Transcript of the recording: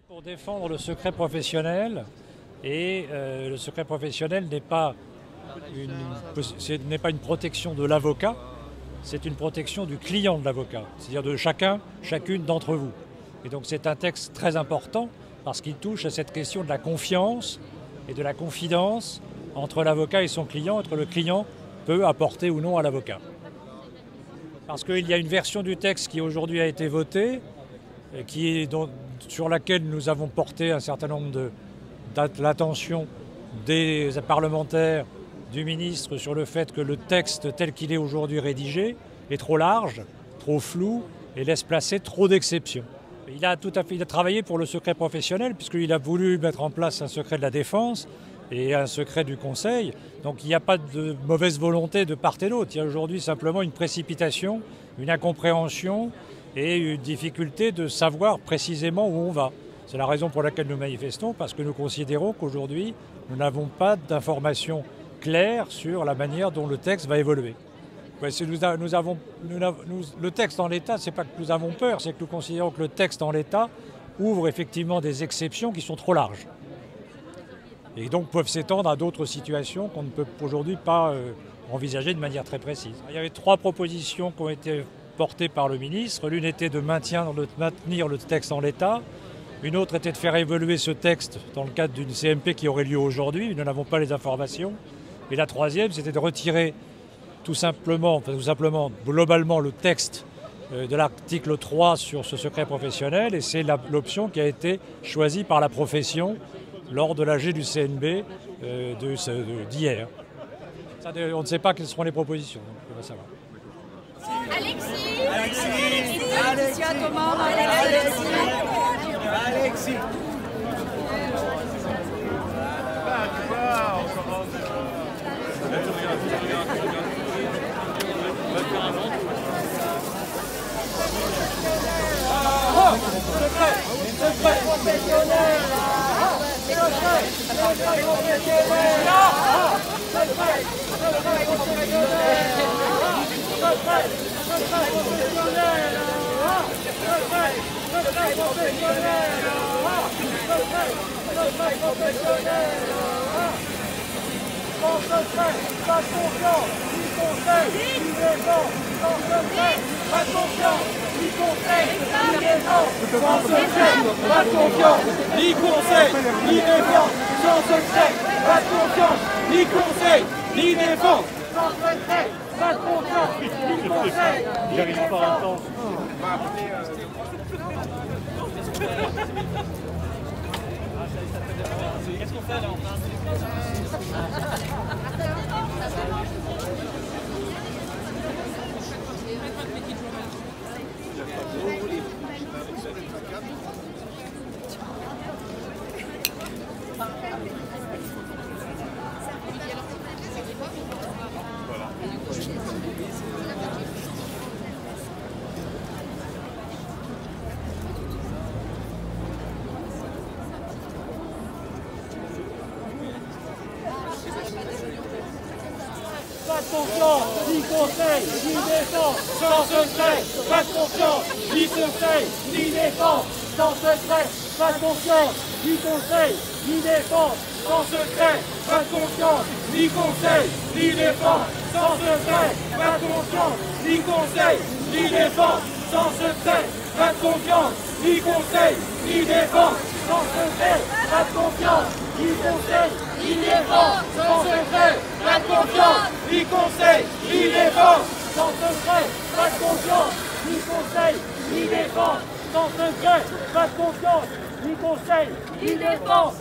Pour défendre le secret professionnel, et le secret professionnel n'est pas une protection de l'avocat, c'est une protection du client de l'avocat, c'est-à-dire de chacune d'entre vous. Et donc c'est un texte très important parce qu'il touche à cette question de la confiance et de la confidence entre l'avocat et son client, entre le client peut apporter ou non à l'avocat. Parce qu'il y a une version du texte qui aujourd'hui a été votée, sur laquelle nous avons porté un certain nombre l'attention des parlementaires, du ministre, sur le fait que le texte tel qu'il est aujourd'hui rédigé est trop large, trop flou et laisse placer trop d'exceptions. Il a travaillé pour le secret professionnel puisqu'il a voulu mettre en place un secret de la défense et un secret du conseil. Donc il n'y a pas de mauvaise volonté de part et d'autre. Il y a aujourd'hui simplement une précipitation, une incompréhension et une difficulté de savoir précisément où on va. C'est la raison pour laquelle nous manifestons, parce que nous considérons qu'aujourd'hui, nous n'avons pas d'informations claires sur la manière dont le texte va évoluer. Le texte en l'état, ce n'est pas que nous avons peur, c'est que nous considérons que le texte en l'état ouvre effectivement des exceptions qui sont trop larges. Et donc peuvent s'étendre à d'autres situations qu'on ne peut aujourd'hui pas envisager de manière très précise. Il y avait 3 propositions qui ont été portée par le ministre. L'une était de maintenir le texte en l'état. Une autre était de faire évoluer ce texte dans le cadre d'une CMP qui aurait lieu aujourd'hui. Nous n'avons pas les informations. Et la troisième, c'était de retirer tout simplement, globalement, le texte de l'article 3 sur ce secret professionnel. Et c'est l'option qui a été choisie par la profession lors de l'AG du CNB d'hier. On ne sait pas quelles seront les propositions, donc on va savoir. Alexis, Thomas, Alexis. Ni conseil, ni défense, sans secret, pas de confiance, ni conseil, ni défense, sans secret, pas de confiance, ni conseil, j'arrive pas à entendre. Qu'est-ce qu'on fait là? Pas de confiance, ni conseil, ni défense, sans secret, pas de confiance, ni conseil, ni défense, sans secret, pas de confiance, ni conseil, ni défense, sans secret, pas de confiance, ni conseil, ni défense, sans secret, pas de confiance, ni conseil, ni défense, sans secret, pas de confiance, ni conseil, ni défense, sans secret, pas de confiance, ni conseil, ni défense, sans secret, pas de confiance, ni conseil, ni défense, sans secret, pas de confiance, ni conseil, ni défense, sans secret, pas de confiance, ni conseil, ni défense.